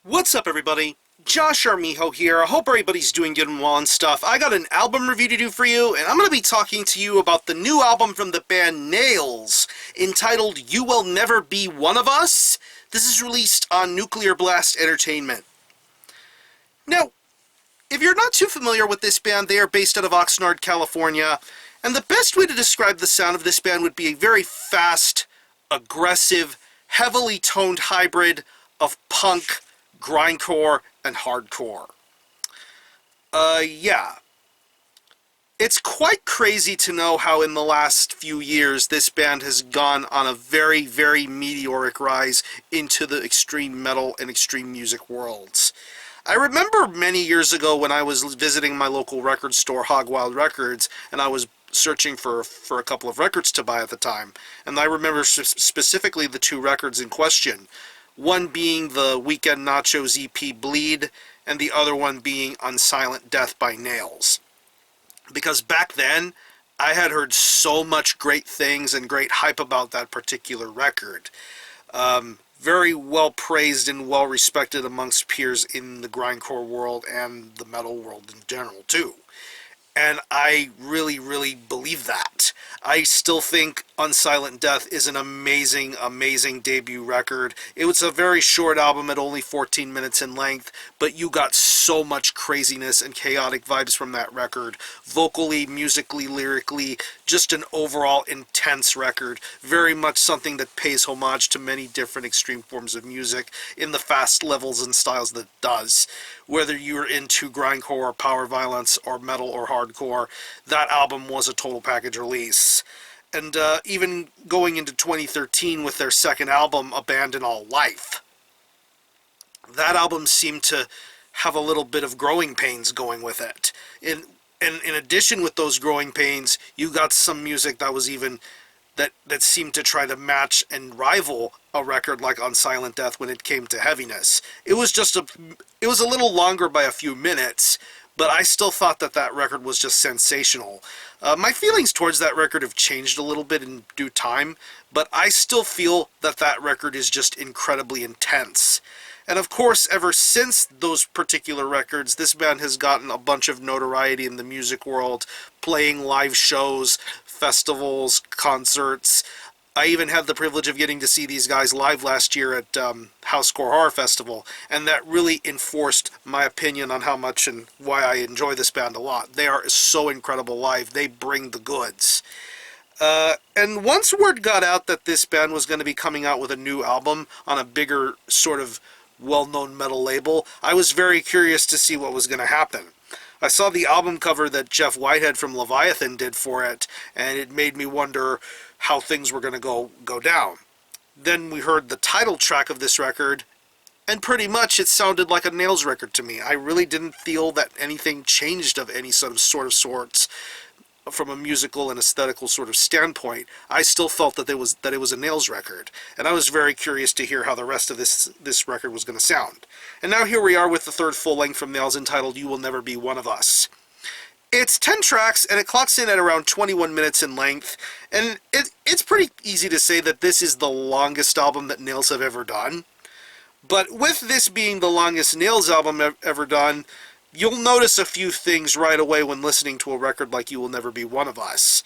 What's up, everybody? Josh Armijo here. I hope everybody's doing good and well and stuff. I got an album review to do for you, and I'm going to be talking to you about the new album from the band Nails, entitled You Will Never Be One of Us. This is released on Nuclear Blast Entertainment. Now, if you're not too familiar with this band, they are based out of Oxnard, California, and the best way to describe the sound of this band would be a very fast, aggressive, heavily toned hybrid of punk, grindcore, and hardcore. Yeah. It's quite crazy to know how in the last few years this band has gone on a very, very meteoric rise into the extreme metal and extreme music worlds. I remember many years ago when I was visiting my local record store, Hog Wild Records, and I was searching for a couple of records to buy at the time. And I remember specifically the two records in question. One being the Weekend Nachos EP Bleed, and the other one being Unsilent Death by Nails. Because back then, I had heard so much great things and great hype about that particular record. Very well praised and well respected amongst peers in the grindcore world and the metal world in general, too. And I really, really believe that. I still think Unsilent Death is an amazing, amazing debut record. It was a very short album at only 14 minutes in length, but you got so much craziness and chaotic vibes from that record. Vocally, musically, lyrically, just an overall intense record. Very much something that pays homage to many different extreme forms of music in the fast levels and styles that it does. Whether you're into grindcore or power violence or metal or hardcore, that album was a total package release. And even going into 2013 with their second album, Abandon All Life, that album seemed to have a little bit of growing pains going with it. And in addition with those growing pains, you got some music that was even that seemed to try to match and rival a record like Unsilent Death when it came to heaviness. It was a little longer by a few minutes, but I still thought that record was just sensational. My feelings towards that record have changed a little bit in due time, but I still feel that record is just incredibly intense. And of course, ever since those particular records, this band has gotten a bunch of notoriety in the music world, playing live shows, festivals, concerts. I even had the privilege of getting to see these guys live last year at Housecore Horror Festival, and that really enforced my opinion on how much and why I enjoy this band a lot. They are so incredible live. They bring the goods. And once word got out that this band was going to be coming out with a new album on a bigger sort of well-known metal label, I was very curious to see what was going to happen. I saw the album cover that Jeff Whitehead from Leviathan did for it, and it made me wonder how things were going to go down. Then we heard the title track of this record, and pretty much it sounded like a Nails record to me. I really didn't feel that anything changed of any sort of sorts from a musical and aesthetical sort of standpoint. I still felt that it was a Nails record, and I was very curious to hear how the rest of this record was going to sound. And now here we are with the third full length from Nails, entitled You Will Never Be One of Us. It's 10 tracks, and it clocks in at around 21 minutes in length, and it's pretty easy to say that this is the longest album that Nails have ever done. But with this being the longest Nails album ever done, you'll notice a few things right away when listening to a record like You Will Never Be One of Us.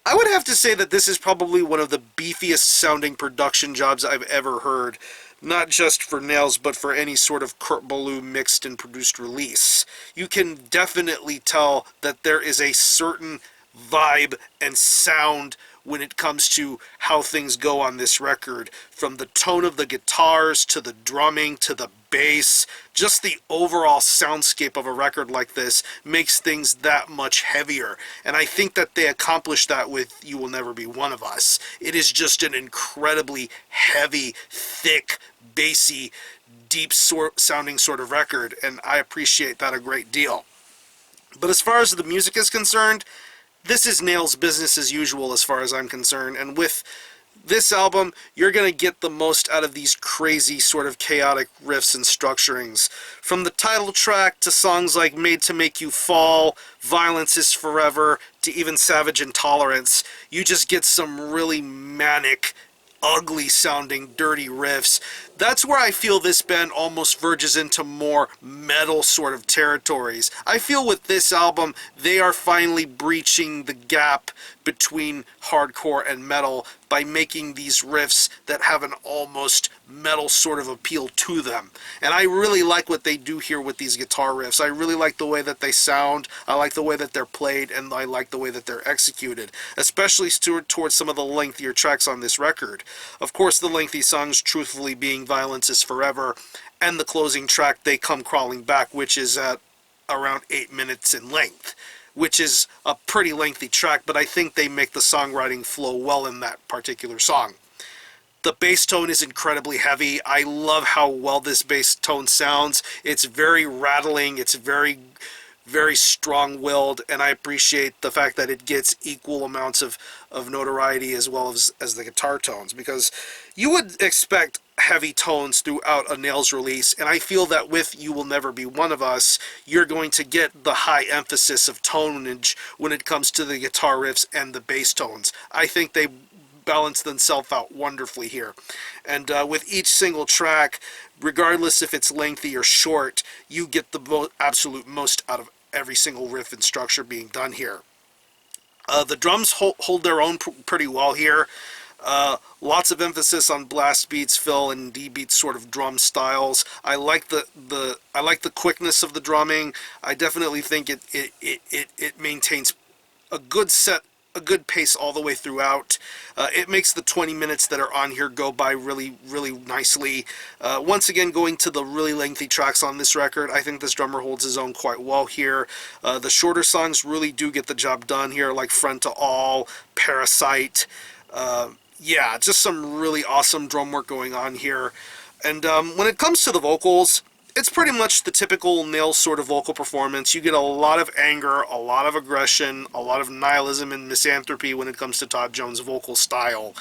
I would have to say that this is probably one of the beefiest sounding production jobs I've ever heard, not just for Nails, but for any sort of Kurt Ballou mixed and produced release. You can definitely tell that there is a certain vibe and sound when it comes to how things go on this record, from the tone of the guitars to the drumming to the bass. Just the overall soundscape of a record like this makes things that much heavier, and I think that they accomplished that with You Will Never Be One of Us. It is just an incredibly heavy, thick, bassy, deep sounding sort of record, and I appreciate that a great deal. But as far as the music is concerned, this is Nails' business as usual as far as I'm concerned, and with this album, you're going to get the most out of these crazy sort of chaotic riffs and structurings. From the title track to songs like Made to Make You Fall, Violence is Forever, to even Savage Intolerance, you just get some really manic, ugly sounding, dirty riffs That's where I feel this band almost verges into more metal sort of territories. I feel with this album, they are finally breaching the gap between hardcore and metal by making these riffs that have an almost metal sort of appeal to them. And I really like what they do here with these guitar riffs. I really like the way that they sound, I like the way that they're played, and I like the way that they're executed, especially towards some of the lengthier tracks on this record. Of course, the lengthy songs truthfully being Violence is Forever, and the closing track, They Come Crawling Back, which is at around 8 minutes in length, which is a pretty lengthy track, but I think they make the songwriting flow well in that particular song. The bass tone is incredibly heavy. I love how well this bass tone sounds. It's very rattling, it's very strong-willed, and I appreciate the fact that it gets equal amounts of notoriety as well as the guitar tones, because you would expect heavy tones throughout a Nails release, and I feel that with You Will Never Be One of Us, you're going to get the high emphasis of tonage when it comes to the guitar riffs and the bass tones. I think they balance themselves out wonderfully here. And with each single track, regardless if it's lengthy or short, you get the absolute most out of every single riff and structure being done here. The drums hold their own pretty well here. Lots of emphasis on blast beats, fill, and D beat sort of drum styles. I like the quickness of the drumming. I definitely think it maintains a good pace all the way throughout. It makes the 20 minutes that are on here go by really nicely. Once again, going to the really lengthy tracks on this record, I think this drummer holds his own quite well here. The shorter songs really do get the job done here, like Friend to All, Parasite. Yeah, just some really awesome drum work going on here. And when it comes to the vocals, it's pretty much the typical Nails sort of vocal performance. You get a lot of anger, a lot of aggression, a lot of nihilism and misanthropy when it comes to Todd Jones' vocal style.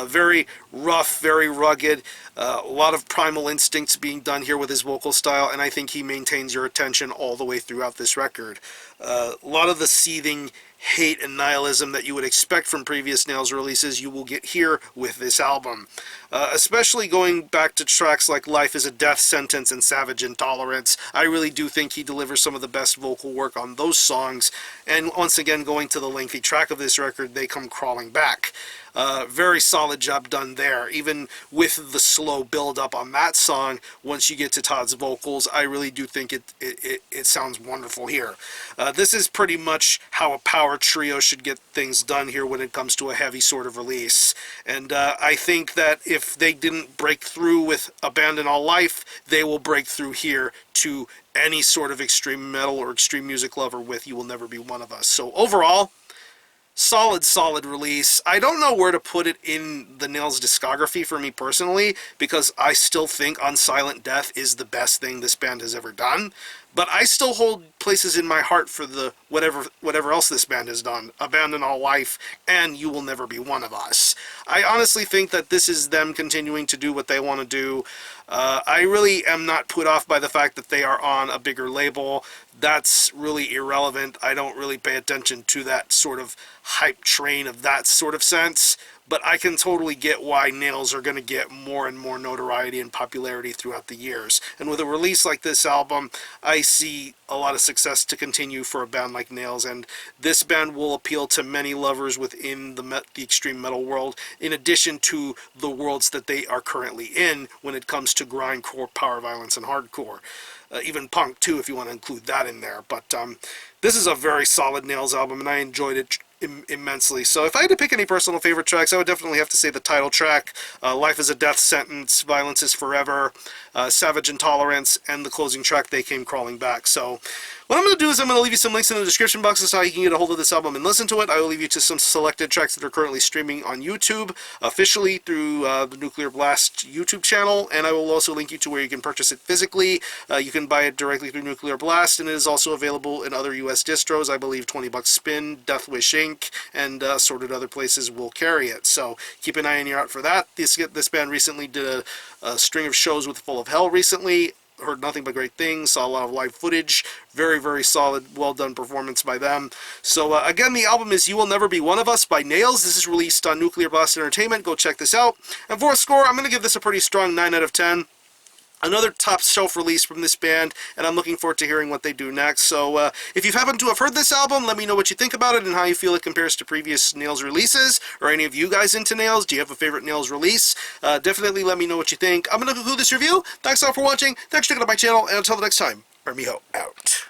Very rough, very rugged, a lot of primal instincts being done here with his vocal style, and I think he maintains your attention all the way throughout this record. A lot of the seething hate and nihilism that you would expect from previous Nails releases you will get here with this album. Especially going back to tracks like Life is a Death Sentence and Savage Intolerance. I really do think he delivers some of the best vocal work on those songs. And once again, going to the lengthy track of this record, They Come Crawling Back. Very solid job done there. Even with the slow build up on that song, once you get to Todd's vocals, I really do think it sounds wonderful here. This is pretty much how a power trio should get things done here when it comes to a heavy sort of release. And I think that if they didn't break through with Abandon All Life, they will break through here to any sort of extreme metal or extreme music lover with You Will Never Be One of Us. So overall, solid release. I don't know where to put it in the Nails discography for me personally, because I still think On Silent Death is the best thing this band has ever done. But I still hold places in my heart for the whatever else this band has done. Abandon All Life and You Will Never Be One of Us. I honestly think that this is them continuing to do what they want to do. I really am not put off by the fact that they are on a bigger label. That's really irrelevant. I don't really pay attention to that sort of hype train of that sort of sense. But I can totally get why Nails are going to get more and more notoriety and popularity throughout the years. And with a release like this album, I see a lot of success to continue for a band like Nails. And this band will appeal to many lovers within the extreme metal world, in addition to the worlds that they are currently in when it comes to grindcore, power violence, and hardcore. Even punk, too, if you want to include that in there. But this is a very solid Nails album, and I enjoyed it immensely. So if I had to pick any personal favorite tracks, I would definitely have to say the title track, Life is a Death Sentence, Violence is Forever, Savage Intolerance, and the closing track, They Came Crawling Back. So what I'm going to do is I'm going to leave you some links in the description box as to how you can get a hold of this album and listen to it. I will leave you to some selected tracks that are currently streaming on YouTube officially through the Nuclear Blast YouTube channel, and I will also link you to where you can purchase it physically. You can buy it directly through Nuclear Blast, and it is also available in other US distros. I believe 20 Bucks Spin, Deathwish Inc., and assorted other places will carry it. So keep an eye and ear out for that. This band recently did a string of shows with Full of Hell recently. heard nothing but great things, saw a lot of live footage, very, very solid, well done performance by them. So again, the album is You Will Never Be One of Us by Nails. This is released on Nuclear Blast Entertainment. Go check this out. And for a score, I'm going to give this a pretty strong 9 out of 10. Another top shelf release from this band, and I'm looking forward to hearing what they do next. So if you happen to have heard this album, let me know what you think about it and how you feel it compares to previous Nails releases. Or any of you guys into Nails? Do you have a favorite Nails release? Definitely let me know what you think. I'm going to conclude this review. Thanks all for watching. Thanks for checking out my channel, and until the next time, Armijo out.